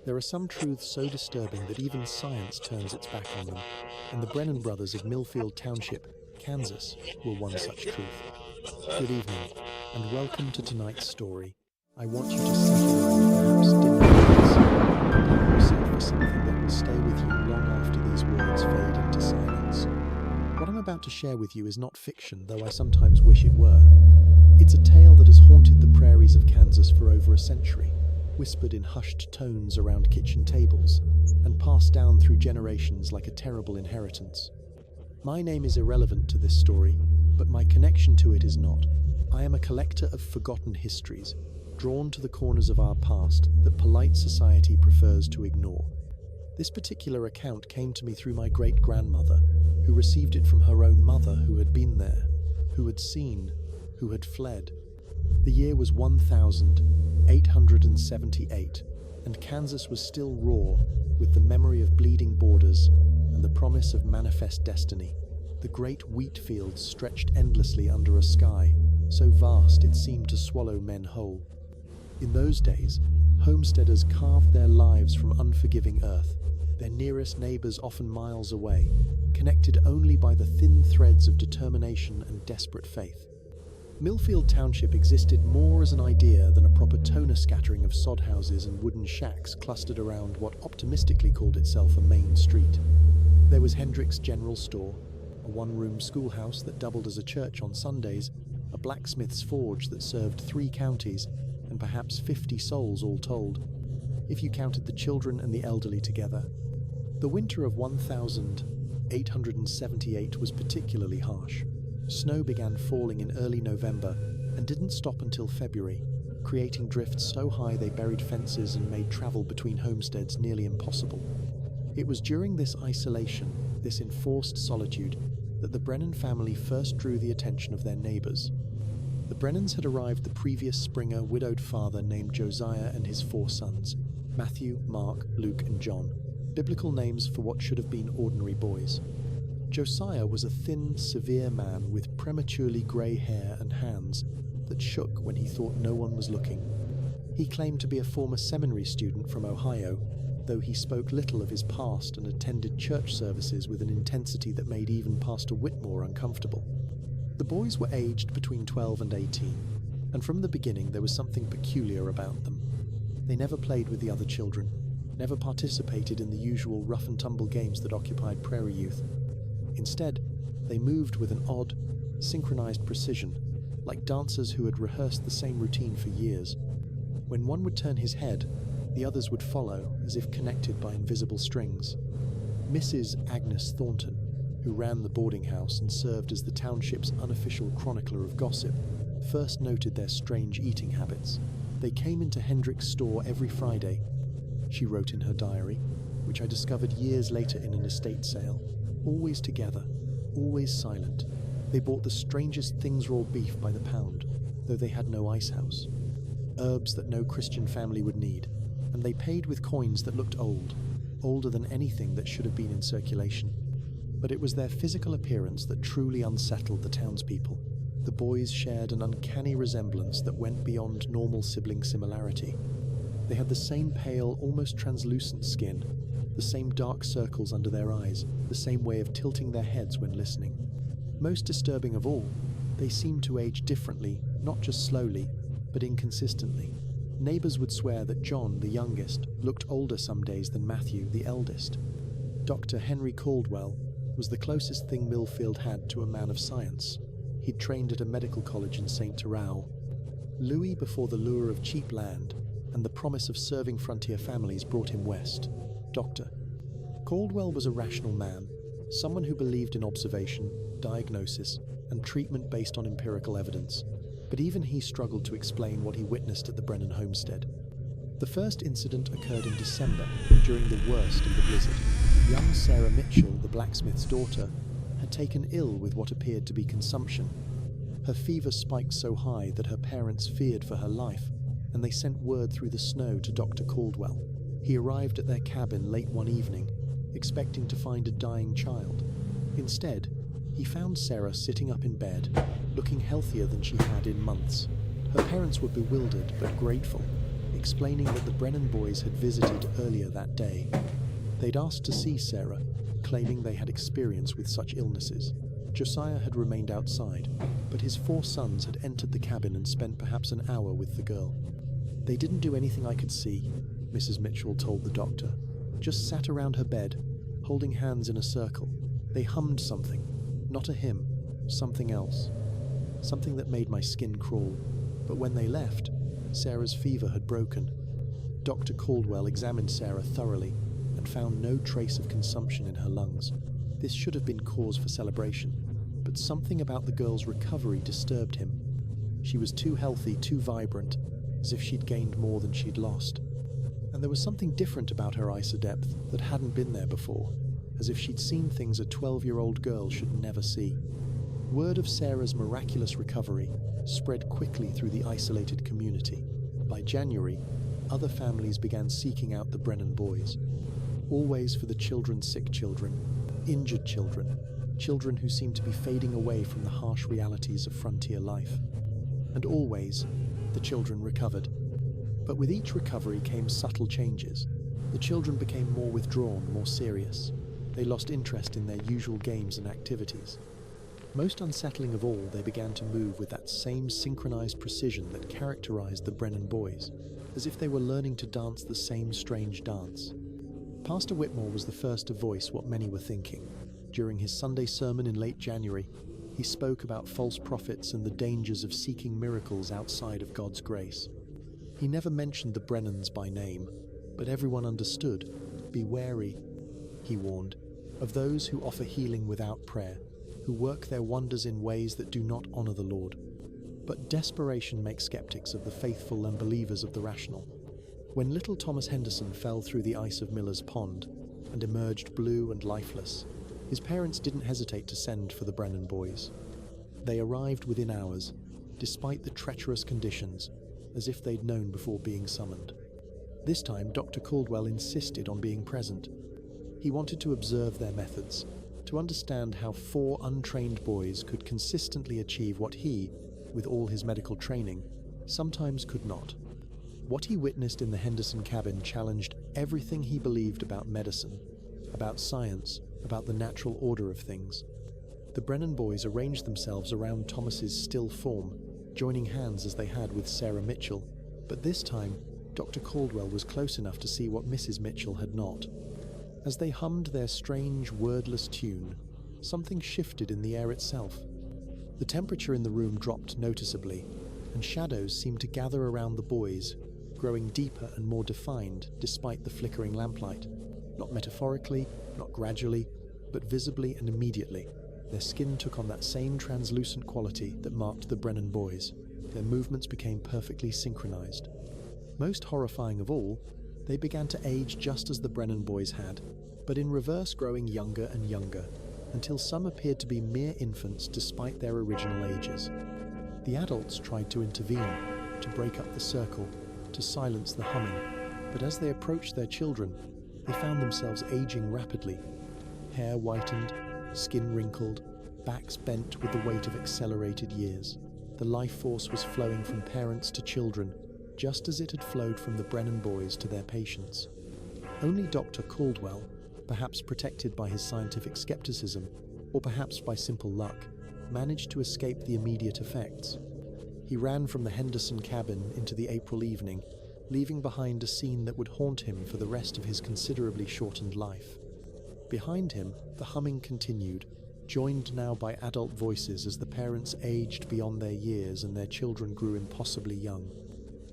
There are some truths so disturbing that even science turns its back on them, and the Brennan brothers of Millfield Township, Kansas, were one such truth. Good evening, and welcome to tonight's story. I want you to settle in, perhaps dim your lights, and prepare yourself for something that will stay with you long after these words fade into silence. What I'm about to share with you is not fiction, though I sometimes wish it were. It's a tale that has haunted the prairies of Kansas for over a century, whispered in hushed tones around kitchen tables, and passed down through generations like a terrible inheritance. My name is irrelevant to this story, but my connection to it is not. I am a collector of forgotten histories, drawn to the corners of our past that polite society prefers to ignore. This particular account came to me through my great-grandmother, who received it from her own mother, who had been there, who had seen, who had fled. The year was 1878, and Kansas was still raw with the memory of bleeding borders and the promise of manifest destiny. The great wheat fields stretched endlessly under a sky so vast it seemed to swallow men whole. In those days, homesteaders carved their lives from unforgiving earth, their nearest neighbors often miles away, connected only by the thin threads of determination and desperate faith. Millfield Township existed more as an idea than a proper toner scattering of sod houses and wooden shacks clustered around what optimistically called itself a main street. There was Hendrick's General Store, a one-room schoolhouse that doubled as a church on Sundays, a blacksmith's forge that served 3 counties, and perhaps 50 souls all told, if you counted the children and the elderly together. The winter of 1878 was particularly harsh. Snow began falling in early November and didn't stop until February, creating drifts so high they buried fences and made travel between homesteads nearly impossible. It was during this isolation, this enforced solitude, that the Brennan family first drew the attention of their neighbors. The Brennans had arrived the previous spring, a widowed father named Josiah and his 4 sons, Matthew, Mark, Luke, and John, biblical names for what should have been ordinary boys. Josiah was a thin, severe man with prematurely grey hair and hands that shook when he thought no one was looking. He claimed to be a former seminary student from Ohio, though he spoke little of his past and attended church services with an intensity that made even Pastor Whitmore uncomfortable. The boys were aged between 12 and 18, and from the beginning there was something peculiar about them. They never played with the other children, never participated in the usual rough-and-tumble games that occupied prairie youth. Instead, they moved with an odd, synchronized precision, like dancers who had rehearsed the same routine for years. When one would turn his head, the others would follow, as if connected by invisible strings. Mrs. Agnes Thornton, who ran the boarding house and served as the township's unofficial chronicler of gossip, first noted their strange eating habits. They came into Hendrick's store every Friday, she wrote in her diary, which I discovered years later in an estate sale. Always together, always silent. They bought the strangest things raw beef by the pound, though they had no ice house. Herbs that no Christian family would need, and they paid with coins that looked old, older than anything that should have been in circulation. But it was their physical appearance that truly unsettled the townspeople. The boys shared an uncanny resemblance that went beyond normal sibling similarity. They had the same pale, almost translucent skin, the same dark circles under their eyes, the same way of tilting their heads when listening. Most disturbing of all, they seemed to age differently, not just slowly, but inconsistently. Neighbors would swear that John, the youngest, looked older some days than Matthew, the eldest. Dr. Henry Caldwell was the closest thing Millfield had to a man of science. He'd trained at a medical college in St. Terrell. Louis, before the lure of cheap land and the promise of serving frontier families, brought him west. Dr. Caldwell was a rational man, someone who believed in observation, diagnosis, and treatment based on empirical evidence, but even he struggled to explain what he witnessed at the Brennan homestead. The first incident occurred in December, during the worst of the blizzard. Young Sarah Mitchell, the blacksmith's daughter, had taken ill with what appeared to be consumption. Her fever spiked so high that her parents feared for her life, and they sent word through the snow to Dr. Caldwell. He arrived at their cabin late one evening, expecting to find a dying child. Instead, he found Sarah sitting up in bed, looking healthier than she had in months. Her parents were bewildered but grateful, explaining that the Brennan boys had visited earlier that day. They'd asked to see Sarah, claiming they had experience with such illnesses. Josiah had remained outside, but his 4 sons had entered the cabin and spent perhaps an hour with the girl. "They didn't do anything I could see," Mrs. Mitchell told the doctor. "Just sat around her bed, holding hands in a circle. They hummed something, not a hymn, something else. Something that made my skin crawl. But when they left, Sarah's fever had broken." Dr. Caldwell examined Sarah thoroughly and found no trace of consumption in her lungs. This should have been cause for celebration, but something about the girl's recovery disturbed him. She was too healthy, too vibrant, as if she'd gained more than she'd lost. And there was something different about her ISA depth that hadn't been there before, as if she'd seen things a 12-year-old girl should never see. Word of Sarah's miraculous recovery spread quickly through the isolated community. By January, other families began seeking out the Brennan boys, always for the children's sick children, injured children, children who seemed to be fading away from the harsh realities of frontier life. And always, the children recovered. But with each recovery came subtle changes. The children became more withdrawn, more serious. They lost interest in their usual games and activities. Most unsettling of all, they began to move with that same synchronized precision that characterized the Brennan boys, as if they were learning to dance the same strange dance. Pastor Whitmore was the first to voice what many were thinking. During his Sunday sermon in late January, he spoke about false prophets and the dangers of seeking miracles outside of God's grace. He never mentioned the Brennans by name, but everyone understood. "Be wary," he warned, "of those who offer healing without prayer, who work their wonders in ways that do not honor the Lord." But desperation makes skeptics of the faithful and believers of the rational. When little Thomas Henderson fell through the ice of Miller's Pond and emerged blue and lifeless, his parents didn't hesitate to send for the Brennan boys. They arrived within hours, despite the treacherous conditions, as if they'd known before being summoned. This time, Dr. Caldwell insisted on being present. He wanted to observe their methods, to understand how 4 untrained boys could consistently achieve what he, with all his medical training, sometimes could not. What he witnessed in the Henderson cabin challenged everything he believed about medicine, about science, about the natural order of things. The Brennan boys arranged themselves around Thomas's still form, joining hands as they had with Sarah Mitchell, but this time, Dr. Caldwell was close enough to see what Mrs. Mitchell had not. As they hummed their strange, wordless tune, something shifted in the air itself. The temperature in the room dropped noticeably, and shadows seemed to gather around the boys, growing deeper and more defined despite the flickering lamplight. Not metaphorically, not gradually, but visibly and immediately. Their skin took on that same translucent quality that marked the Brennan boys. Their movements became perfectly synchronized. Most horrifying of all, they began to age just as the Brennan boys had, but in reverse, growing younger and younger, until some appeared to be mere infants despite their original ages. The adults tried to intervene, to break up the circle, to silence the humming, but as they approached their children, they found themselves aging rapidly. Hair whitened, skin wrinkled, backs bent with the weight of accelerated years. The life force was flowing from parents to children, just as it had flowed from the Brennan boys to their patients. Only Dr. Caldwell, perhaps protected by his scientific skepticism, or perhaps by simple luck, managed to escape the immediate effects. He ran from the Henderson cabin into the April evening, leaving behind a scene that would haunt him for the rest of his considerably shortened life. Behind him, the humming continued, joined now by adult voices as the parents aged beyond their years and their children grew impossibly young.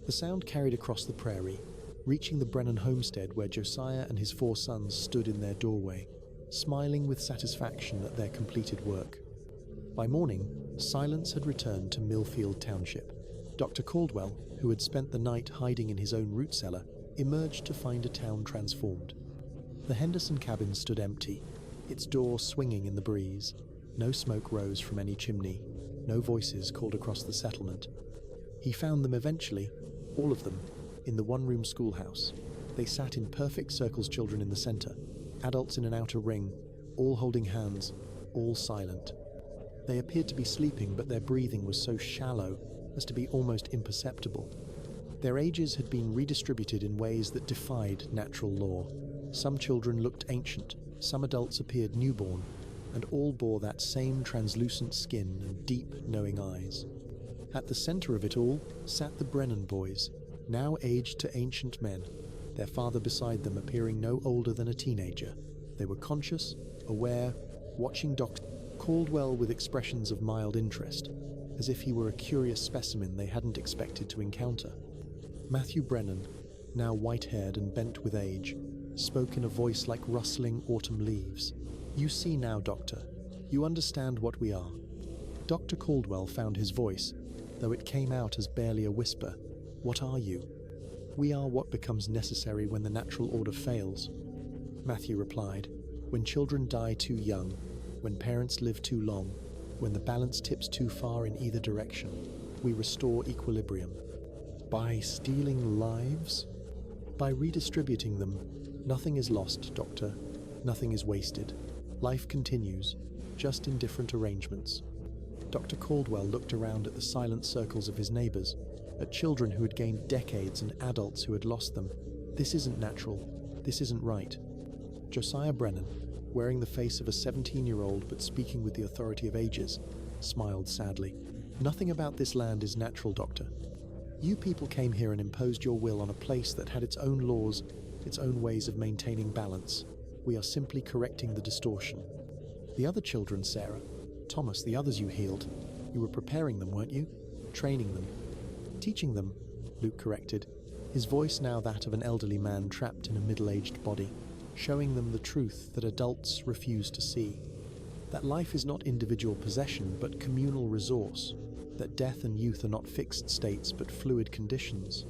The sound carried across the prairie, reaching the Brennan homestead where Josiah and his 4 sons stood in their doorway, smiling with satisfaction at their completed work. By morning, silence had returned to Millfield Township. Dr. Caldwell, who had spent the night hiding in his own root cellar, emerged to find a town transformed. The Henderson cabin stood empty, its door swinging in the breeze. No smoke rose from any chimney, no voices called across the settlement. He found them eventually, all of them, in the one-room schoolhouse. They sat in perfect circles, children in the center, adults in an outer ring, all holding hands, all silent. They appeared to be sleeping, but their breathing was so shallow as to be almost imperceptible. Their ages had been redistributed in ways that defied natural law. Some children looked ancient, some adults appeared newborn, and all bore that same translucent skin and deep, knowing eyes. At the center of it all sat the Brennan boys, now aged to ancient men, their father beside them appearing no older than a teenager. They were conscious, aware, watching Dr. Caldwell with expressions of mild interest, as if he were a curious specimen they hadn't expected to encounter. Matthew Brennan, now white-haired and bent with age, spoke in a voice like rustling autumn leaves. "You see now, Doctor. You understand what we are." Dr. Caldwell found his voice, though it came out as barely a whisper. "What are you?" "We are what becomes necessary when the natural order fails," Matthew replied. "When children die too young, when parents live too long, when the balance tips too far in either direction, we restore equilibrium." "By stealing lives?" "By redistributing them. Nothing is lost, Doctor. Nothing is wasted. Life continues, just in different arrangements." Dr. Caldwell looked around at the silent circles of his neighbors, at children who had gained decades and adults who had lost them. "This isn't natural. This isn't right." Josiah Brennan, wearing the face of a 17-year-old but speaking with the authority of ages, smiled sadly. "Nothing about this land is natural, Doctor. You people came here and imposed your will on a place that had its own laws, its own ways of maintaining balance. We are simply correcting the distortion." "The other children, Sarah, Thomas, the others you healed, you were preparing them, weren't you? Training them?" "Teaching them," Luke corrected, his voice now that of an elderly man trapped in a middle-aged body, showing them the truth that adults refuse to see. That life is not individual possession, but communal resource. That death and youth are not fixed states, but fluid conditions.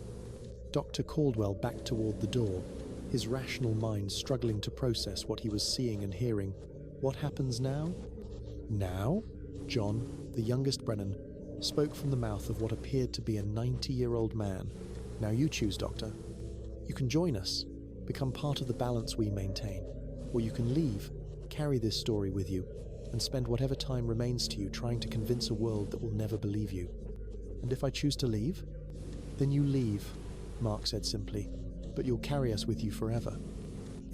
Dr. Caldwell backed toward the door, his rational mind struggling to process what he was seeing and hearing. "What happens now?" "Now?" John, the youngest Brennan, spoke from the mouth of what appeared to be a 90-year-old man. "Now you choose, Doctor. You can join us, become part of the balance we maintain, or you can leave, carry this story with you, and spend whatever time remains to you trying to convince a world that will never believe you." "And if I choose to leave?" "Then you leave," Mark said simply, "but you'll carry us with you forever.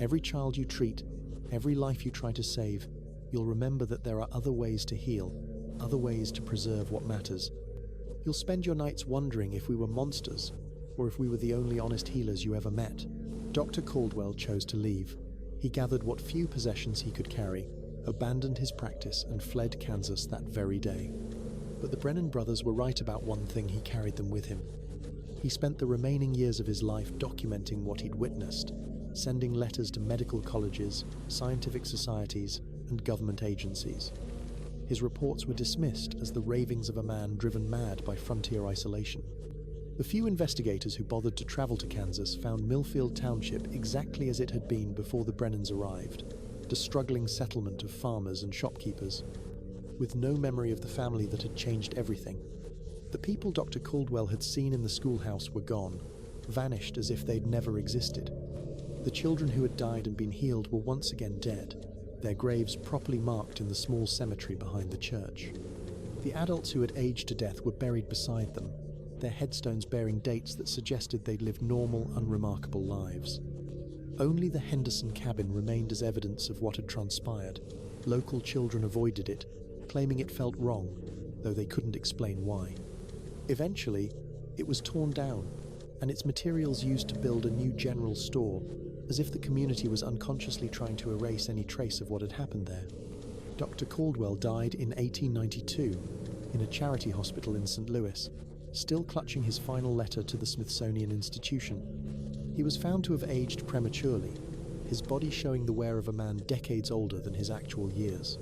Every child you treat, every life you try to save, you'll remember that there are other ways to heal, other ways to preserve what matters. You'll spend your nights wondering if we were monsters, or if we were the only honest healers you ever met." Dr. Caldwell chose to leave. He gathered what few possessions he could carry, abandoned his practice, and fled Kansas that very day. But the Brennan brothers were right about one thing: he carried them with him. He spent the remaining years of his life documenting what he'd witnessed, sending letters to medical colleges, scientific societies, and government agencies. His reports were dismissed as the ravings of a man driven mad by frontier isolation. The few investigators who bothered to travel to Kansas found Millfield Township exactly as it had been before the Brennans arrived, a struggling settlement of farmers and shopkeepers, with no memory of the family that had changed everything. The people Dr. Caldwell had seen in the schoolhouse were gone, vanished as if they'd never existed. The children who had died and been healed were once again dead, their graves properly marked in the small cemetery behind the church. The adults who had aged to death were buried beside them, their headstones bearing dates that suggested they'd lived normal, unremarkable lives. Only the Henderson cabin remained as evidence of what had transpired. Local children avoided it, claiming it felt wrong, though they couldn't explain why. Eventually, it was torn down, and its materials used to build a new general store, as if the community was unconsciously trying to erase any trace of what had happened there. Dr. Caldwell died in 1892 in a charity hospital in St. Louis, still clutching his final letter to the Smithsonian Institution. He was found to have aged prematurely, his body showing the wear of a man decades older than his actual years.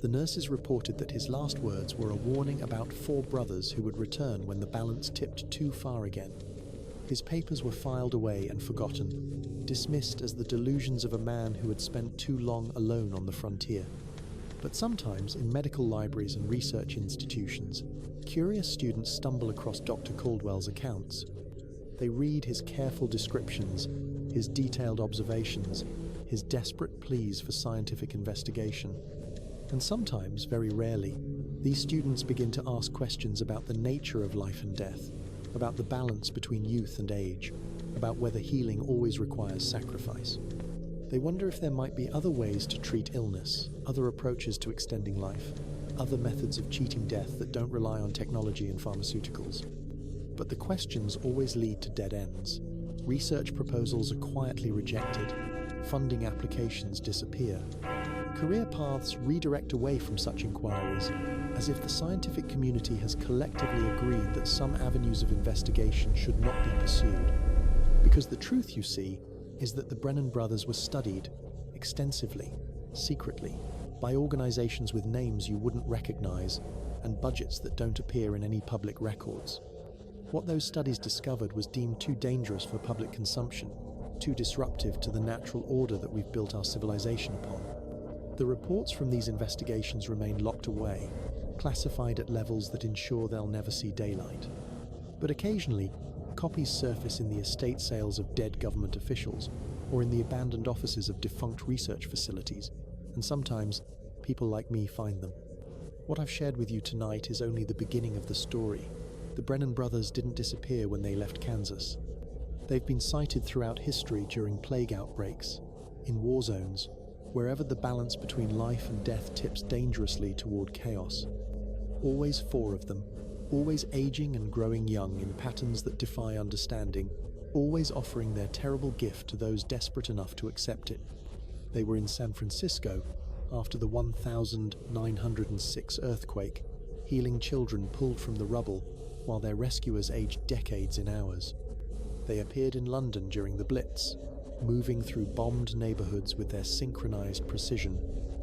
The nurses reported that his last words were a warning about 4 brothers who would return when the balance tipped too far again. His papers were filed away and forgotten, dismissed as the delusions of a man who had spent too long alone on the frontier. But sometimes, in medical libraries and research institutions, curious students stumble across Dr. Caldwell's accounts. They read his careful descriptions, his detailed observations, his desperate pleas for scientific investigation. And sometimes, very rarely, these students begin to ask questions about the nature of life and death, about the balance between youth and age, about whether healing always requires sacrifice. They wonder if there might be other ways to treat illness, other approaches to extending life, other methods of cheating death that don't rely on technology and pharmaceuticals. But the questions always lead to dead ends. Research proposals are quietly rejected, funding applications disappear. Career paths redirect away from such inquiries, as if the scientific community has collectively agreed that some avenues of investigation should not be pursued. Because the truth, you see, is that the Brennan brothers were studied extensively, secretly, by organizations with names you wouldn't recognize and budgets that don't appear in any public records. What those studies discovered was deemed too dangerous for public consumption, too disruptive to the natural order that we've built our civilization upon. The reports from these investigations remain locked away, classified at levels that ensure they'll never see daylight. But occasionally, copies surface in the estate sales of dead government officials or in the abandoned offices of defunct research facilities, and sometimes people like me find them. What I've shared with you tonight is only the beginning of the story. The Brennan brothers didn't disappear when they left Kansas. They've been cited throughout history during plague outbreaks, in war zones, wherever the balance between life and death tips dangerously toward chaos. Always four of them, always aging and growing young in patterns that defy understanding, always offering their terrible gift to those desperate enough to accept it. They were in San Francisco after the 1906 earthquake, healing children pulled from the rubble while their rescuers aged decades in hours. They appeared in London during the Blitz, moving through bombed neighborhoods with their synchronized precision,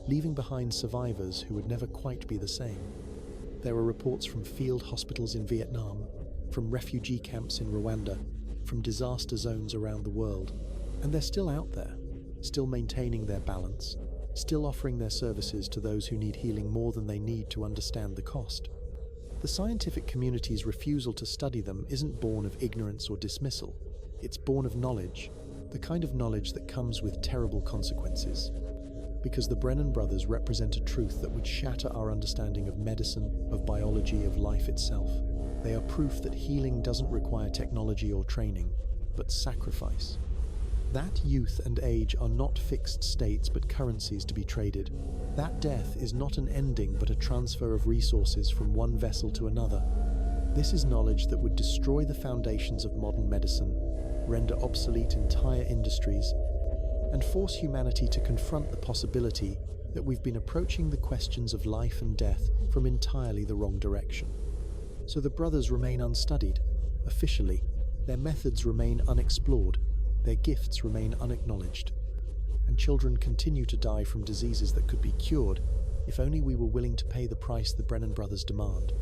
leaving behind survivors who would never quite be the same. There were reports from field hospitals in Vietnam, from refugee camps in Rwanda, from disaster zones around the world, and they're still out there, still maintaining their balance, still offering their services to those who need healing more than they need to understand the cost. The scientific community's refusal to study them isn't born of ignorance or dismissal. It's born of knowledge, the kind of knowledge that comes with terrible consequences. Because the Brennan brothers represent a truth that would shatter our understanding of medicine, of biology, of life itself. They are proof that healing doesn't require technology or training, but sacrifice. That youth and age are not fixed states but currencies to be traded. That death is not an ending but a transfer of resources from one vessel to another. This is knowledge that would destroy the foundations of modern medicine, render obsolete entire industries, and force humanity to confront the possibility that we've been approaching the questions of life and death from entirely the wrong direction. So the brothers remain unstudied, officially. Their methods remain unexplored, their gifts remain unacknowledged, and children continue to die from diseases that could be cured if only we were willing to pay the price the Brennan brothers demand.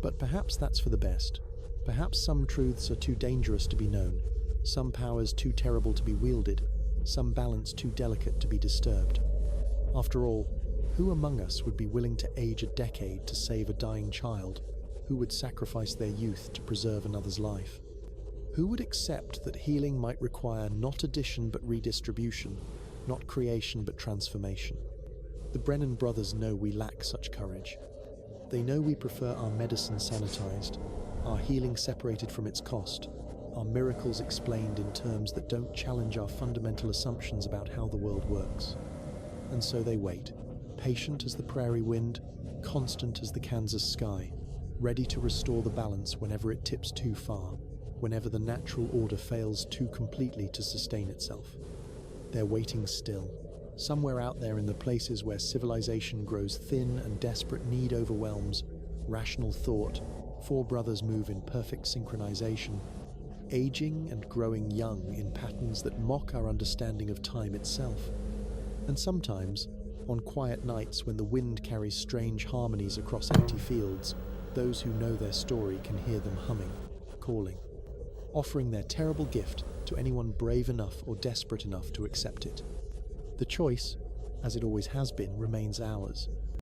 But perhaps that's for the best. Perhaps some truths are too dangerous to be known, some powers too terrible to be wielded, some balance too delicate to be disturbed. After all, who among us would be willing to age a decade to save a dying child? Who would sacrifice their youth to preserve another's life? Who would accept that healing might require not addition but redistribution, not creation but transformation? The Brennan brothers know we lack such courage. They know we prefer our medicine sanitized, our healing separated from its cost, our miracles explained in terms that don't challenge our fundamental assumptions about how the world works. And so they wait, patient as the prairie wind, constant as the Kansas sky, ready to restore the balance whenever it tips too far, whenever the natural order fails too completely to sustain itself. They're waiting still, somewhere out there in the places where civilization grows thin and desperate need overwhelms rational thought. Four brothers move in perfect synchronization, aging and growing young in patterns that mock our understanding of time itself. And sometimes, on quiet nights when the wind carries strange harmonies across empty fields, those who know their story can hear them humming, calling, offering their terrible gift to anyone brave enough or desperate enough to accept it. The choice, as it always has been, remains ours.